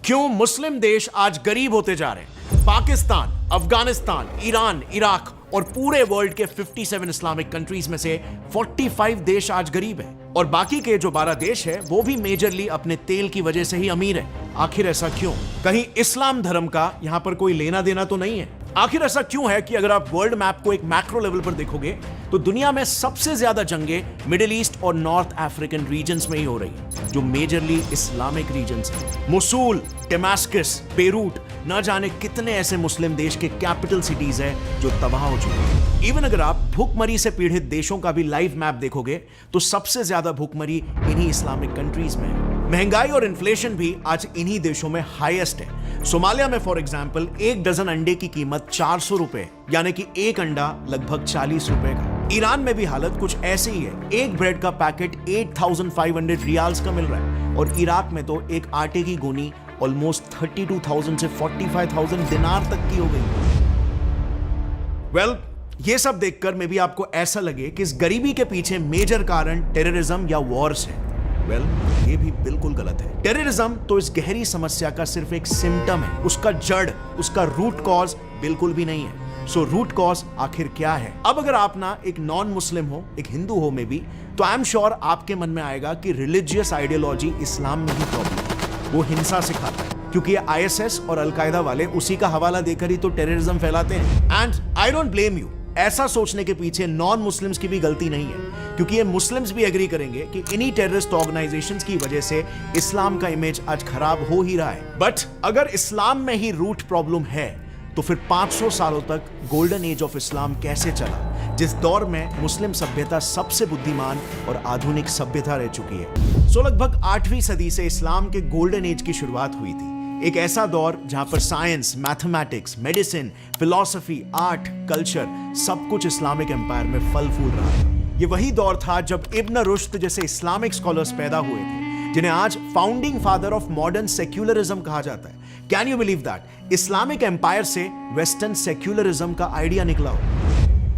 क्यों मुस्लिम देश आज गरीब होते जा रहे हैं? पाकिस्तान, अफगानिस्तान, ईरान, इराक और पूरे वर्ल्ड के 57 इस्लामिक कंट्रीज में से 45 देश आज गरीब हैं और बाकी के जो 12 देश है वो भी मेजरली अपने तेल की वजह से ही अमीर है। आखिर ऐसा क्यों? कहीं इस्लाम धर्म का यहां पर कोई लेना देना तो नहीं है? आखिर ऐसा क्यों है कि अगर आप वर्ल्ड मैप को एक मैक्रो लेवल पर देखोगे तो दुनिया में सबसे ज्यादा जंगें मिडिल ईस्ट और नॉर्थ अफ्रीकन रीजन्स में ही हो रही है, जो मेजरली इस्लामिक रीजन्स हैं। मोसूल, डेमास्कस, बेरूट, न जाने कितने ऐसे मुस्लिम देश के कैपिटल सिटीज हैं जो तबाह हो चुके हैं। इवन अगर आप भूखमरी से पीड़ित देशों का भी लाइव मैप देखोगे तो सबसे ज्यादा भूखमरी इन्हीं इस्लामिक कंट्रीज में है। महंगाई और इन्फ्लेशन भी आज इन्हीं देशों में हाईएस्ट है। सोमालिया में फॉर एग्जांपल एक डजन अंडे की कीमत 400 रुपए, यानी कि एक अंडा लगभग 40 रुपए का। ईरान में भी हालत कुछ ऐसे ही है। एक ब्रेड का पैकेट 8500 रियाल्स का मिल रहा है और इराक में तो एक आटे की गोनी ऑलमोस्ट 32,000 से 45,000 दिनार तक की हो गई। वेल, ये सब देखकर मे भी आपको ऐसा लगे कि इस गरीबी के पीछे मेजर कारण टेररिज्म या वॉर्स है। वेल, ये भी बिल्कुल गलत है। टेररिज्म तो इस गहरी समस्या का सिर्फ एक सिम्टम है, उसका जड़, उसका रूट कॉज बिल्कुल भी नहीं है। सो रूट कॉज आखिर क्या है? अब अगर आप ना एक नॉन मुस्लिम हो, एक हिंदू हो में भी, तो आई एम श्योर आपके मन में आएगा कि रिलीजियस आइडियोलॉजी इस्लाम में ही प्रॉब्लम है, वो हिंसा सिखाता है, क्योंकि ये आईएसएस और अलकायदा वाले उसी का हवाला देकर ही तो टेररिज्म फैलाते हैं। And I don't blame you. ऐसा सोचने के पीछे नॉन मुस्लिम्स की भी गलती नहीं है, क्योंकि ये मुस्लिम्स भी एग्री करेंगे कि इन्हीं टेररिस्ट ऑर्गेनाइजेशंस की वजह से इस्लाम का इमेज आज खराब हो ही रहा है। बट अगर इस्लाम में ही रूट प्रॉब्लम है तो फिर 500 सालों तक गोल्डन एज ऑफ इस्लाम कैसे चला, जिस दौर में मुस्लिम सभ्यता सबसे बुद्धिमान और आधुनिक सभ्यता रह चुकी है। सो लगभग 8वीं सदी से इस्लाम के गोल्डन एज की शुरुआत हुई थी। एक ऐसा दौर जहां पर science, mathematics, medicine, philosophy, art, culture सब कुछ इस्लामिक एम्पायर में फल फूल रहा था। ये वही दौर था जब इब्न रुश्द जैसे इस्लामिक स्कॉलर्स पैदा हुए थे, जिन्हें आज founding father of modern secularism कहा जाता है। Can you believe that? Islamic empire से वेस्टर्न सेक्युलरिज्म का आइडिया निकला हो।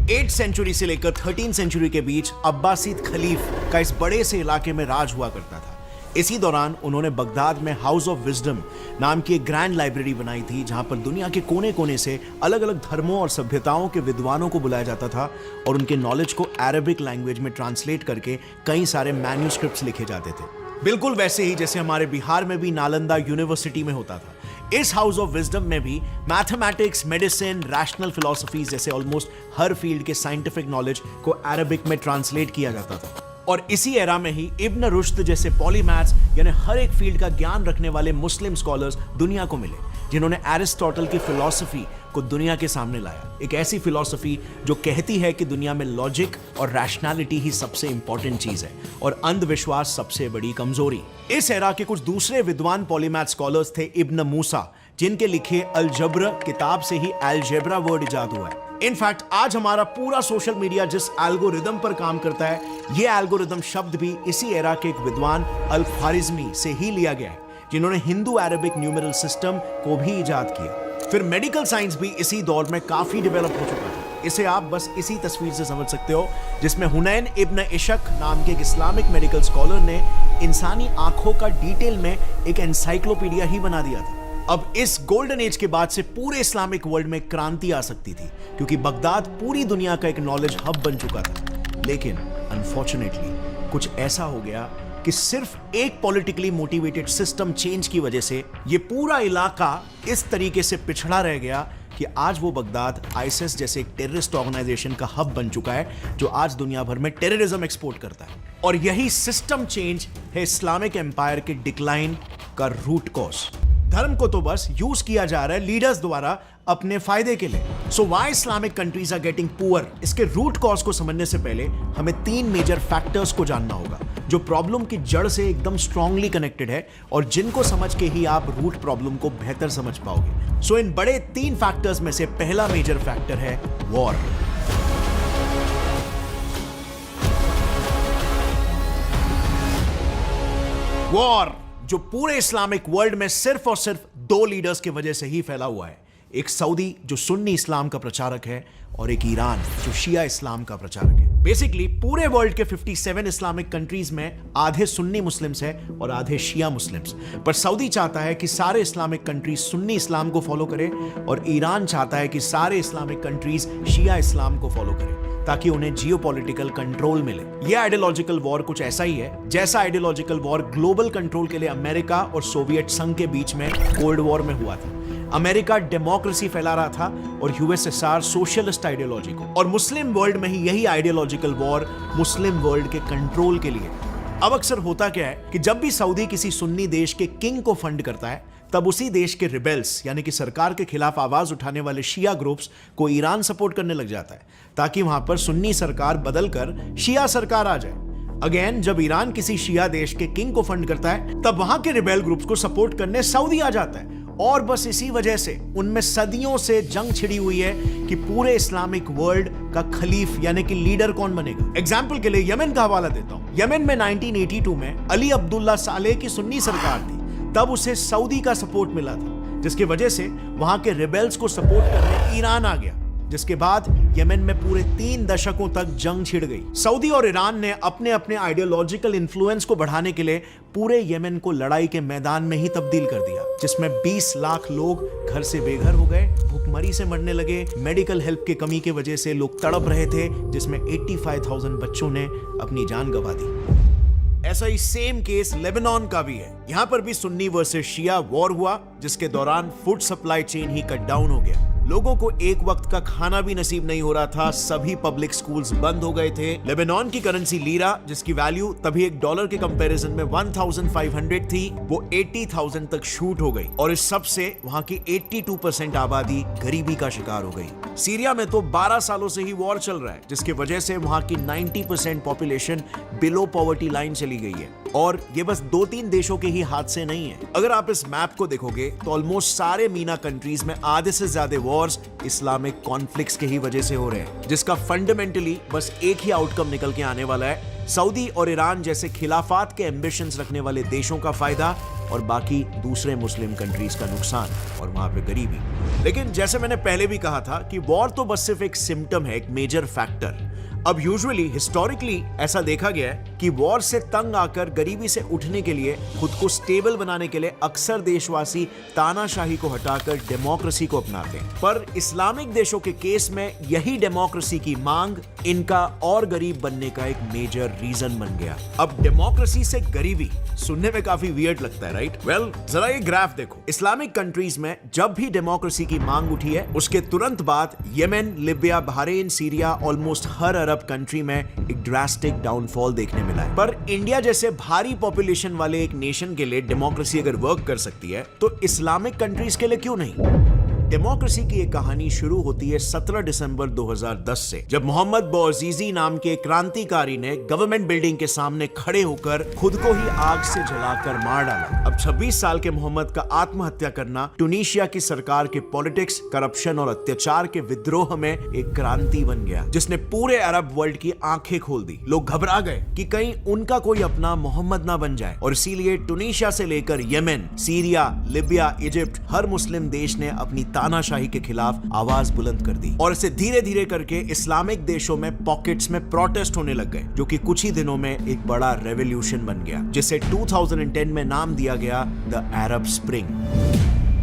8th सेंचुरी से लेकर 13th सेंचुरी के बीच अब्बासीद खलीफ का इस बड़े से इलाके में राज हुआ करता था। इसी दौरान उन्होंने बगदाद में हाउस ऑफ विजडम नाम की एक ग्रैंड लाइब्रेरी बनाई थी, जहां पर दुनिया के कोने कोने से अलग अलग धर्मों और सभ्यताओं के विद्वानों को बुलाया जाता था और उनके नॉलेज को अरेबिक लैंग्वेज में ट्रांसलेट करके कई सारे मैन्यूस्क्रिप्ट्स लिखे जाते थे। बिल्कुल वैसे ही जैसे हमारे बिहार में भी नालंदा यूनिवर्सिटी में होता था। इस हाउस ऑफ विजडम में भी मैथमेटिक्स, मेडिसिन, रैशनल फिलॉसफी जैसे ऑलमोस्ट हर फील्ड के साइंटिफिक नॉलेज को अरेबिक में ट्रांसलेट किया जाता था। और इसी एरा में ही इब्न रुश्द जैसे पॉलीमैथ्स यानी हर एक फील्ड का ज्ञान रखने वाले मुस्लिम स्कॉलर्स दुनिया को मिले, जिन्होंने एरिस्टोटल की फिलॉसफी को दुनिया के सामने लाया। एक ऐसी फिलॉसफी जो कहती है कि दुनिया में लॉजिक और रैशनैलिटी ही सबसे इंपॉर्टेंट चीज है और अंधविश्वास सबसे बड़ी कमजोरी। इस एरा के कुछ दूसरे विद्वान पॉलीमैथ स्कॉलर्स थे इब्न मूसा, जिनके लिखे अलजब्र किताब से ही अलजेब्रा वर्ड इजाद हुआ है। इनफैक्ट आज हमारा पूरा सोशल मीडिया जिस एल्गोरिदम पर काम करता है, ये एल्गोरिदम शब्द भी इसी एरा के एक विद्वान अल ख्वारिज़मी से ही लिया गया है, जिन्होंने हिंदू अरेबिक न्यूमेरल सिस्टम को भी इजाद किया। फिर मेडिकल साइंस भी इसी दौर में काफी डेवलप हो चुका था। इसे आप बस इसी तस्वीर से समझ सकते हो, जिसमें हुनैन इब्न इशक नाम के एक इस्लामिक मेडिकल स्कॉलर ने इंसानी आंखों का डिटेल में एक एनसाइक्लोपीडिया ही बना दिया था। अब इस गोल्डन एज के बाद से पूरे इस्लामिक वर्ल्ड में क्रांति आ सकती थी, क्योंकि बगदाद पूरी दुनिया का एक नॉलेज हब बन चुका था। लेकिन अनफॉर्चुनेटली कुछ ऐसा हो गया कि सिर्फ एक पॉलिटिकली मोटिवेटेड सिस्टम चेंज की वजह से ये पूरा इलाका इस तरीके से पिछड़ा रह गया कि आज वो बगदाद आईएसएस जैसे एक टेररिस्ट ऑर्गेनाइजेशन का हब बन चुका है, जो आज दुनिया भर में टेररिज्म एक्सपोर्ट करता है। और यही सिस्टम चेंज है इस्लामिक एम्पायर के डिक्लाइन का रूट कॉज। धर्म को तो बस यूज किया जा रहा है लीडर्स द्वारा अपने फायदे के लिए। So why Islamic countries are getting poor? इसके रूट कॉज को समझने से पहले हमें 3 मेजर फैक्टर्स को जानना होगा, जो प्रॉब्लम की जड़ से एकदम स्ट्रांगली कनेक्टेड है और जिनको समझ के ही आप रूट प्रॉब्लम को बेहतर समझ पाओगे। सो इन बड़े 3 फैक्टर्स में से पहला मेजर फैक्टर है वॉर। वॉर जो पूरे इस्लामिक वर्ल्ड में सिर्फ और सिर्फ 2 लीडर्स की वजह से ही फैला हुआ है। एक सऊदी जो सुन्नी इस्लाम का प्रचारक है और एक ईरान जो शिया इस्लाम का प्रचारक है। बेसिकली पूरे वर्ल्ड के 57 इस्लामिक कंट्रीज में आधे सुन्नी मुस्लिम्स हैं और आधे शिया मुस्लिम्स। पर सऊदी चाहता है कि सारे इस्लामिक कंट्रीज सुन्नी इस्लाम को फॉलो करें और ईरान चाहता है कि सारे इस्लामिक कंट्रीज शिया इस्लाम को फॉलो करें ताकि उन्हें जियोपॉलिटिकल कंट्रोल मिले। यह आइडियोलॉजिकल वॉर कुछ ऐसा ही है जैसा आइडियोलॉजिकल वॉर ग्लोबल कंट्रोल के लिए अमेरिका और सोवियत संघ के बीच में कोल्ड वॉर में हुआ था। अमेरिका डेमोक्रेसी फैला रहा था और यूएसएसआर सोशलिस्ट आइडियोलॉजी को, और मुस्लिम वर्ल्ड में ही यही आइडियोलॉजिकल वॉर मुस्लिम वर्ल्ड के कंट्रोल के लिए। अब अक्सर होता क्या है कि जब भी सऊदी किसी सुन्नी देश के किंग को फंड करता है तब उसी देश के रिबेल्स यानी कि सरकार के खिलाफ आवाज उठाने वाले शिया ग्रुप्स को ईरान सपोर्ट करने लग जाता है ताकि वहां पर सुन्नी सरकार बदलकर शिया सरकार आ जाए। अगेन जब ईरान किसी शिया देश के किंग को फंड करता है तब वहां के रिबेल ग्रुप्स को सपोर्ट करने सऊदी आ जाता है, और बस इसी वजह से उनमें सदियों से जंग छिड़ी हुई है कि पूरे इस्लामिक वर्ल्ड का खलीफ यानी कि लीडर कौन बनेगा। एग्जाम्पल के लिए यमन का हवाला देता हूं। यमन में 1982 में अली अब्दुल्ला सालेह की सुन्नी सरकार थी, तब उसे सऊदी का सपोर्ट मिला था जिसकी वजह से वहां के रिबेल्स को सपोर्ट करने ईरान आ गया, जिसके बाद यमन में पूरे 3 दशकों तक जंग छिड़ गई। सऊदी और ईरान ने अपने अपने आइडियोलॉजिकल इन्फ्लुएंस को बढ़ाने के लिए पूरे यमन को लड़ाई के मैदान में ही तब्दील कर दिया, जिसमें 20 लाख लोग घर से बेघर हो गए, भूखमरी से मरने लगे, मेडिकल हेल्प की कमी की वजह से लोग तड़प रहे थे, जिसमें 85,000 बच्चों ने अपनी जान गंवा दी। ऐसा ही सेम केस लेबनान का भी है। यहां पर भी सुन्नी वर्सेस शिया वॉर हुआ जिसके दौरान फूड सप्लाई चेन ही कट डाउन हो गया। लोगों को एक वक्त का खाना भी नसीब नहीं हो रहा था, सभी पब्लिक स्कूल्स बंद हो गए थे। लेबनान की करेंसी लीरा, जिसकी वैल्यू तभी $1 के कंपैरिजन में 1500 थी, वो 80,000 तक शूट हो गई, और इस सब से वहां की 82% आबादी गरीबी का शिकार हो गई। सीरिया में तो 12 सालों से ही वॉर चल रहा है, जिसकी वजह से वहां की 90% पॉपुलेशन बिलो पॉवर्टी लाइन चली गई है, और ये बस 2-3 देशों के ही हाथ से नहीं है। अगर आप इस मैप को देखोगे तो ऑलमोस्ट सारे मीना कंट्रीज में आधे से ज्यादा वॉर्स इस्लामिक कॉन्फ्लिक्ट्स के ही वजह से हो रहे हैं, जिसका फंडामेंटली बस एक ही आउटकम निकल के आने वाला है, सऊदी और ईरान जैसे खिलाफत के एम्बिशंस रखने वाले देशों का फायदा और बाकी दूसरे मुस्लिम कंट्रीज का नुकसान, और वहां पे गरीबी। लेकिन जैसे मैंने पहले भी कहा था कि वॉर तो बस सिर्फ एक सिम्टम है, एक मेजर फैक्टर। अब यूजुअली हिस्टोरिकली ऐसा देखा गया है कि वॉर से तंग आकर गरीबी से उठने के लिए, खुद को स्टेबल बनाने के लिए अक्सर देशवासी तानाशाही को हटाकर डेमोक्रेसी को अपनाते हैं। पर इस्लामिक देशों के केस में यही डेमोक्रेसी की मांग इनका और गरीब बनने का एक मेजर रीजन बन गया। अब डेमोक्रेसी से गरीबी सुनने में काफी वियर्ड लगता है, राइट? वेल, जरा ये ग्राफ देखो। इस्लामिक कंट्रीज में जब भी डेमोक्रेसी की मांग उठी है उसके तुरंत बाद Yemen, Libya, Bahrain, Syria, almost हर अरब कंट्री में एक ड्रास्टिक डाउनफॉल देखने मिला है। पर इंडिया जैसे भारी पॉपुलेशन वाले एक नेशन के लिए डेमोक्रेसी अगर वर्क कर सकती है तो इस्लामिक कंट्रीज के लिए क्यों नहीं? डेमोक्रेसी की एक कहानी शुरू होती है 17 दिसंबर 2010 से, जब मोहम्मद बौअज़ीज़ी नाम के क्रांतिकारी ने गवर्नमेंट बिल्डिंग के सामने खड़े होकर खुद को ही आग से जलाकर मार डाला। अब 26 साल के मोहम्मद का आत्महत्या करना टूनिशिया की सरकार के पॉलिटिक्स, करप्शन और अत्याचार के विद्रोह में एक क्रांति बन गया, जिसने पूरे अरब वर्ल्ड की आंखें खोल दी। लोग घबरा गए कि कहीं उनका कोई अपना मोहम्मद ना बन जाए, और इसीलिए टूनिशिया से लेकर यमन, सीरिया, लिबिया, इजिप्ट, हर मुस्लिम देश ने अपनी तानाशाही के खिलाफ आवाज बुलंद कर दी, और इसे धीरे धीरे करके इस्लामिक देशों में पॉकेट्स में प्रोटेस्ट होने लग गए, जो कि कुछ ही दिनों में एक बड़ा रेवोल्यूशन बन गया, जिसे 2010 में नाम दिया गया द अरब स्प्रिंग।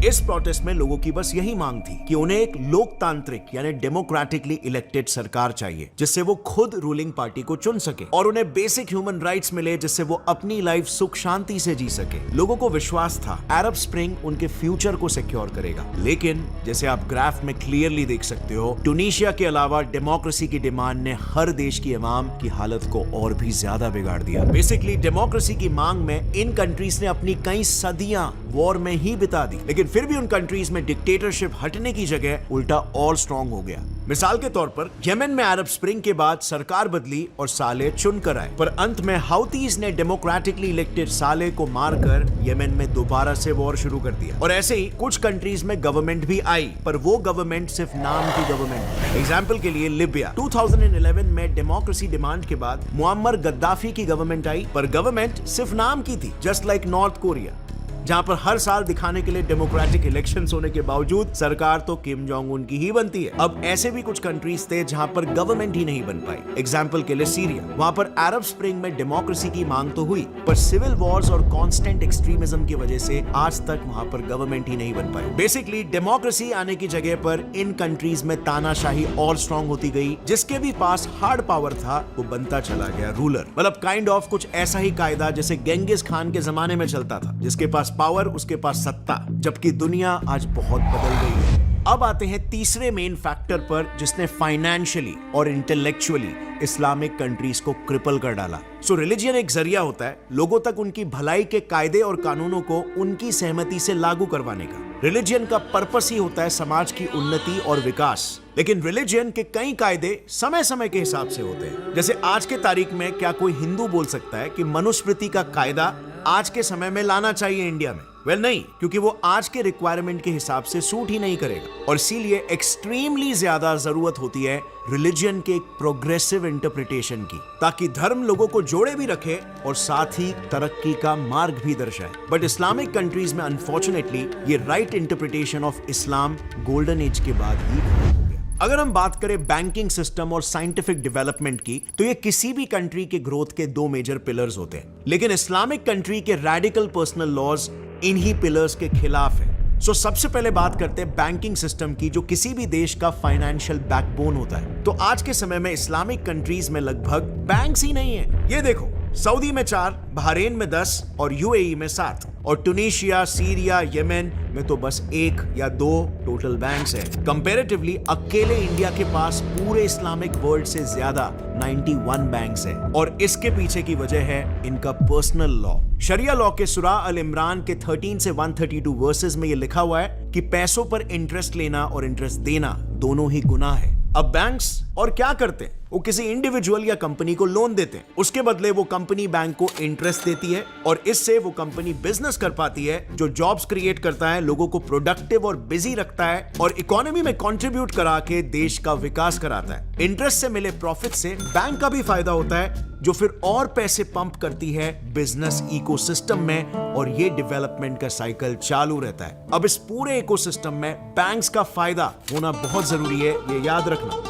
इस प्रोटेस्ट में लोगों की बस यही मांग थी कि उन्हें एक लोकतांत्रिक यानी डेमोक्रेटिकली इलेक्टेड सरकार चाहिए, जिससे वो खुद रूलिंग पार्टी को चुन सके, और उन्हें बेसिक ह्यूमन राइट्स मिले जिससे वो अपनी लाइफ सुख शांति से जी सके। लोगों को विश्वास था अरब स्प्रिंग उनके फ्यूचर को सिक्योर करेगा। लेकिन जैसे आप ग्राफ में क्लियरली देख सकते हो, टूनिशिया के अलावा डेमोक्रेसी की डिमांड ने हर देश की अवाम की हालत को और भी ज्यादा बिगाड़ दिया। बेसिकली डेमोक्रेसी की मांग में इन कंट्रीज ने अपनी कई सदियां वॉर में ही बिता दी, लेकिन फिर भी उन कंट्रीज में डिक्टेटरशिप हटने की जगह उल्टा और स्ट्रांग हो गया। मिसाल के तौर पर यमन में अरब स्प्रिंग के बाद सरकार बदली और साले चुनकर आए, पर अंत में हाउतीज ने डेमोक्रेटिकली इलेक्टेड साले को मारकर यमन में दोबारा से वॉर शुरू कर दिया। और ऐसे ही कुछ कंट्रीज में गवर्नमेंट भी आई, पर वो गवर्नमेंट सिर्फ नाम की गवर्नमेंट। एग्जाम्पल के लिए लिबिया 2011 में डेमोक्रेसी डिमांड के बाद मुअम्मर गद्दाफी की गवर्नमेंट आई, पर गवर्नमेंट सिर्फ नाम की थी, जस्ट लाइक नॉर्थ कोरिया। जहां पर हर साल दिखाने के लिए डेमोक्रेटिक इलेक्शंस होने के बावजूद सरकार तो किम जोंग उन की ही बनती है। अब ऐसे भी कुछ कंट्रीज थे जहां पर गवर्नमेंट ही नहीं बन पाई। एग्जाम्पल के लिए सीरिया, वहां पर अरब स्प्रिंग में डेमोक्रेसी की मांग तो हुई, पर सिविल वॉर्स और कांस्टेंट एक्सट्रीमिज्म की वजह से आज तक वहां पर गवर्नमेंट ही नहीं बन पाई। बेसिकली डेमोक्रेसी आने की जगह पर इन कंट्रीज में तानाशाही और स्ट्रांग होती गई। जिसके भी पास हार्ड पावर था वो बनता चला गया रूलर। मतलब काइंड ऑफ कुछ ऐसा ही कायदा जैसे गेंगिस खान के जमाने में चलता था, जिसके पास पावर उसके पास सत्ता। जबकि दुनिया आज बहुत बदल गई है। अब आते हैं तीसरे मेन फैक्टर पर जिसने फाइनेंशियली और इंटेलेक्चुअली इस्लामिक कंट्रीज को क्रिपल कर डाला। सो रिलीजियन एक जरिया होता है लोगों तक उनकी भलाई के कायदे और कानूनों को उनकी सहमति से लागू करवाने का। रिलीजियन का पर्पस ही होता है समाज की उन्नति और विकास। लेकिन रिलीजियन के कई कायदे समय समय के हिसाब से होते हैं। जैसे आज के तारीख में क्या कोई हिंदू बोल सकता है कि मनुस्मृति का कायदा आज के समय में लाना चाहिए इंडिया में? वेल नहीं, क्योंकि वो आज के रिक्वायरमेंट के हिसाब से सूट ही नहीं करेगा। और इसीलिए एक्सट्रीमली ज्यादा जरूरत होती है रिलीजन के एक प्रोग्रेसिव इंटरप्रिटेशन की, ताकि धर्म लोगों को जोड़े भी रखे और साथ ही तरक्की का मार्ग भी दर्शाए। बट इस्लामिक कंट्रीज में अनफॉर्चुनेटली ये right interpretation of Islam golden age के बाद ही खत्म हो गया। अगर हम बात करें बैंकिंग सिस्टम और साइंटिफिक डेवलपमेंट की, तो ये किसी भी कंट्री के ग्रोथ के दो मेजर पिलर्स होते हैं। लेकिन इस्लामिक कंट्री के रेडिकल पर्सनल लॉज इन्हीं पिलर्स के खिलाफ है। सो सबसे पहले बात करते हैं बैंकिंग सिस्टम की, जो किसी भी देश का फाइनेंशियल बैकबोन होता है। तो आज के समय में इस्लामिक कंट्रीज में लगभग बैंक्स ही नहीं है। ये देखो, सऊदी में 4, बहरीन में 10 और यूएई में 7 और टुनीशिया, सीरिया, येमेन में तो बस 1 या 2 टोटल बैंक्स हैं। कंपैरेटिवली अकेले इंडिया के पास पूरे इस्लामिक वर्ल्ड से ज्यादा 91 बैंक्स हैं। और इसके पीछे की वजह है इनका पर्सनल लॉ। शरिया लॉ के सूरा अल इमरान के 13 से 132 वर्सेस में ये लिखा हुआ है कि पैसों पर इंटरेस्ट लेना और इंटरेस्ट देना दोनों ही गुनाह है। अब बैंक्स और क्या करते हैं, वो किसी इंडिविजुअल या कंपनी को लोन देते हैं, उसके बदले वो कंपनी बैंक को इंटरेस्ट देती है और इससे वो कंपनी बिजनेस कर पाती है, जो जॉब्स क्रिएट करता है, लोगों को प्रोडक्टिव और बिजी रखता है और इकोनॉमी में कंट्रीब्यूट करा के देश का विकास कराता है। इंटरेस्ट से मिले प्रॉफिट से बैंक का भी फायदा होता है, जो फिर और पैसे पंप करती है बिजनेस इकोसिस्टम में और ये डेवलपमेंट का साइकिल चालू रहता है। अब इस पूरे इकोसिस्टम में बैंक्स का फायदा होना बहुत जरूरी है, ये याद रखना।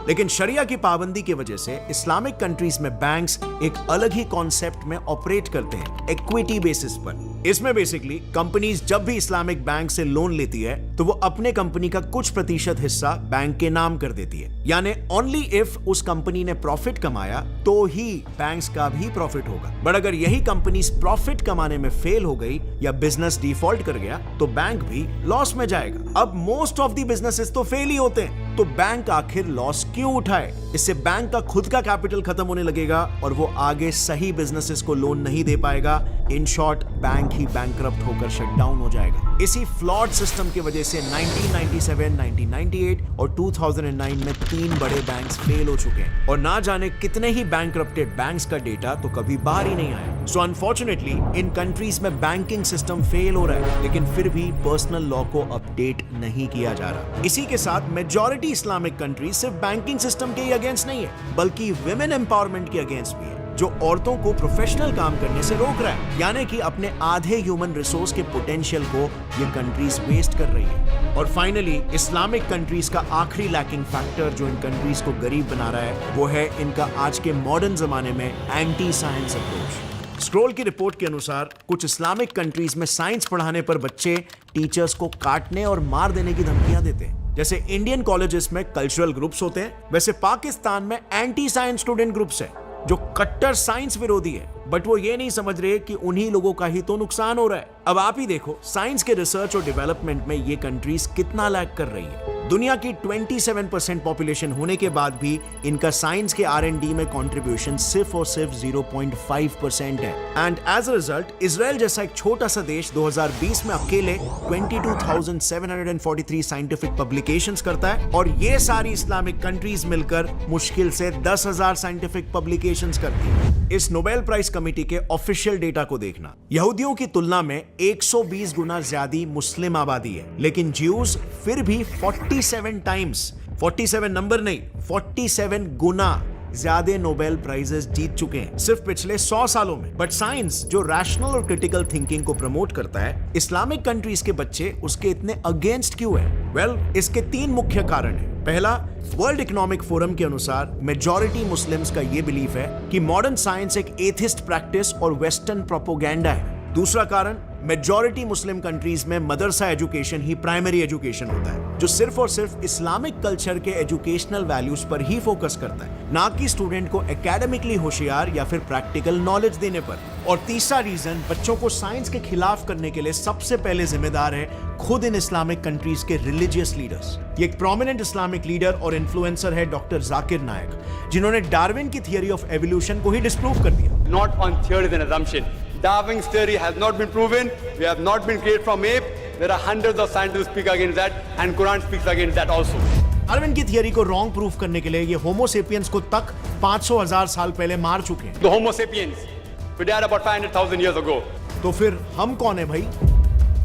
लेकिन शरिया की पाबंदी की वजह से इस्लामिक कंट्रीज में बैंक्स एक अलग ही कॉन्सेप्ट में ऑपरेट करते हैं, इक्विटी बेसिस पर। इसमें बेसिकली कंपनीज जब भी इस्लामिक बैंक से लोन लेती है तो वो अपने कंपनी का कुछ प्रतिशत हिस्सा बैंक के नाम कर देती है। यानी ओनली इफ उस कंपनी ने प्रॉफिट कमाया तो ही बैंक्स का भी प्रॉफिट होगा। बट अगर यही कंपनी प्रॉफिट कमाने में फेल हो गई या बिजनेस डिफॉल्ट कर गया तो बैंक भी लॉस में जाएगा। अब मोस्ट ऑफ द बिजनेसेस तो फेल ही होते हैं, तो बैंक आखिर लॉस क्यों उठाए? इससे बैंक का खुद का कैपिटल खत्म होने लगेगा और वो आगे सही बिजनेसेस को लोन नहीं दे पाएगा। In short, bank he bankrupt होकर शट डाउन हो जाएगा। इसी फ्लॉड सिस्टम की वजह से 1997, 1998 और 2009 में 3 बड़े बैंक्स फेल हो चुके हैं और ना जाने कितने ही बैंकरप्टेड बैंक्स का डेटा तो कभी बाहर ही नहीं आया। सो अनफॉर्चुनेटली इन कंट्रीज में बैंकिंग सिस्टम फेल हो रहा है, लेकिन फिर भी पर्सनल लॉ को अपडेट नहीं किया जा रहा। इसी के साथ मेजॉरिटी इस्लामिक कंट्रीज सिर्फ बैंकिंग सिस्टम के ही अगेंस्ट नहीं है, बल्कि विमेन एम्पावरमेंट के अगेंस्ट भी है, जो औरतों को प्रोफेशनल काम करने से रोक रहा है। यानी कि अपने आधे ह्यूमन रिसोर्स के पोटेंशियल को ये कंट्रीज वेस्ट कर रही है। और फाइनली इस्लामिक कंट्रीज का आखिरी लैकिंग फैक्टर जो इन कंट्रीज को गरीब बना रहा है वो है इनका आज के मॉडर्न जमाने में एंटी साइंस अप्रोच। स्क्रोल की रिपोर्ट के अनुसार कुछ इस्लामिक कंट्रीज में साइंस पढ़ाने पर बच्चे टीचर्स को काटने और मार देने की धमकियां देते हैं। जैसे इंडियन कॉलेजेस में कल्चरल ग्रुप्स होते हैं, वैसे पाकिस्तान में एंटी साइंस स्टूडेंट ग्रुप्स है जो कट्टर साइंस विरोधी है। बट वो ये नहीं समझ रहे कि उन्हीं लोगों का ही तो नुकसान हो रहा है। अब आप ही देखो, साइंस के रिसर्च और डेवलपमेंट में ये कंट्रीज कितना लैग कर रही है। दुनिया की 27% पॉपुलेशन होने के बाद भी इनका साइंस के R&D में कंट्रीब्यूशन सिर्फ और सिर्फ 0.5% है। And as a result Israel जैसा एक छोटा सा देश 2020 में अकेले 22,743 साइंटिफिक पब्लिकेशंस करता है और ये सारी इस्लामिक कंट्रीज मिलकर मुश्किल से 10,000 साइंटिफिक पब्लिकेशंस करती है। इस नोबेल प्राइज कमेटी के ऑफिशियल डेटा को देखना, यहूदियों की तुलना में 120 गुना ज्यादा मुस्लिम आबादी है, लेकिन ज्यूज फिर भी 47 टाइम्स, 47 नंबर नहीं, 47 गुना ज्यादा नोबेल प्राइजेस जीत चुके हैं सिर्फ पिछले 100 सालों में। बट साइंस जो रैशनल और क्रिटिकल थिंकिंग को प्रमोट करता है, इस्लामिक कंट्रीज के बच्चे उसके इतने अगेंस्ट क्यों हैं? वेल, इसके 3 मुख्य कारण हैं। पहला, वर्ल्ड इकोनॉमिक फोरम के अनुसार मेजॉरिटी मुस्लिम्स का यह बिलीफ है कि मॉडर्न साइंस एक एथिस्ट प्रैक्टिस और वेस्टर्न प्रोपोगेंडा है। दूसरा कारण, मेजॉरिटी मुस्लिम कंट्रीज में मदरसा एजुकेशन ही प्राइमरी एजुकेशन होता है, जो सिर्फ और सिर्फ इस्लामिक कल्चर के एजुकेशनल वैल्यूज पर ही फोकस करता है, ना कि स्टूडेंट को एकेडमिकली होशियार या फिर प्रैक्टिकल नॉलेज देने पर। और तीसरा रीजन, बच्चों को साइंस के खिलाफ करने के लिए सबसे पहले जिम्मेदार है खुद इन इस्लामिक कंट्रीज के रिलीजियस लीडर्स। ये एक प्रोमिनेंट इस्लामिक लीडर और इन्फ्लुएंसर है डॉक्टर जाकिर नायक, जिन्होंने डार्विन की थियरी ऑफ एवोल्यूशन को ही डिस्प्रूव कर दिया। Not on theory and assumption. Darwin's theory has not been proven. We have not been created from ape. There are hundreds of scientists who speak against that, and Quran speaks against that also. Darwin की theory को wrong proof करने के लिए ये होमो sapiens को तक 500,000 साल पहले मार चुके हैं। The Homo sapiens, we died about 500,000 years ago. तो फिर हम कौन है भाई?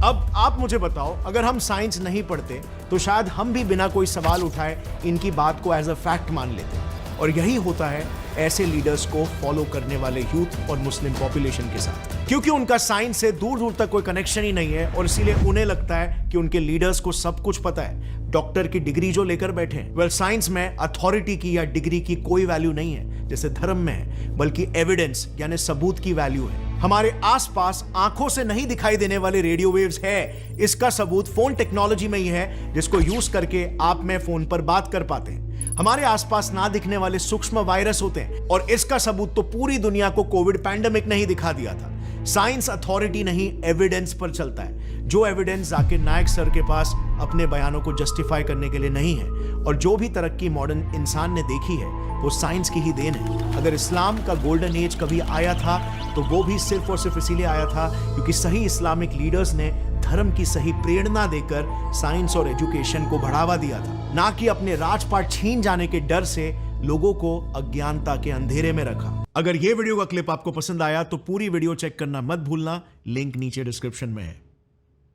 अब आप मुझे बताओ, अगर हम साइंस नहीं पढ़ते तो शायद हम भी बिना कोई सवाल उठाए इनकी बात को एज अ फैक्ट मान लेते। और यही होता है ऐसे लीडर्स को फॉलो करने वाले यूथ और मुस्लिम पॉपुलेशन के साथ, क्योंकि उनका साइंस से दूर दूर तक कोई कनेक्शन ही नहीं है और इसीलिए उन्हें लगता है कि उनके लीडर्स को सब कुछ पता है, डॉक्टर की डिग्री जो लेकर बैठे हैं। वेल, साइंस में अथॉरिटी की या डिग्री की कोई वैल्यू नहीं है जैसे धर्म में है, बल्कि एविडेंस यानी सबूत की वैल्यू है। हमारे आसपास आंखों से नहीं दिखाई देने वाले रेडियो वेव्स है, इसका सबूत फोन टेक्नोलॉजी में ही है, जिसको यूज करके आप में फोन पर बात कर पाते हैं। हमारे आसपास ना दिखने वाले सूक्ष्म वायरस होते हैं और इसका सबूत तो पूरी दुनिया को कोविड पैंडेमिक ने ही दिखा दिया था। साइंस अथॉरिटी नहीं, एविडेंस पर चलता है, जो एविडेंस जाकिर नायक सर के पास अपने बयानों को जस्टिफाई करने के लिए नहीं है। और जो भी तरक्की मॉडर्न इंसान ने देखी है वो साइंस की ही देन है। अगर इस्लाम का गोल्डन एज कभी आया था तो वो भी सिर्फ और सिर्फ इसीलिए आया था क्योंकि सही इस्लामिक लीडर्स ने धर्म की सही प्रेरणा देकर साइंस और एजुकेशन को बढ़ावा दिया था, ना कि अपने राजपाट छीन जाने के डर से लोगों को अज्ञानता के अंधेरे में रखा। अगर ये वीडियो का क्लिप आपको पसंद आया तो पूरी वीडियो चेक करना मत भूलना, लिंक नीचे डिस्क्रिप्शन में है।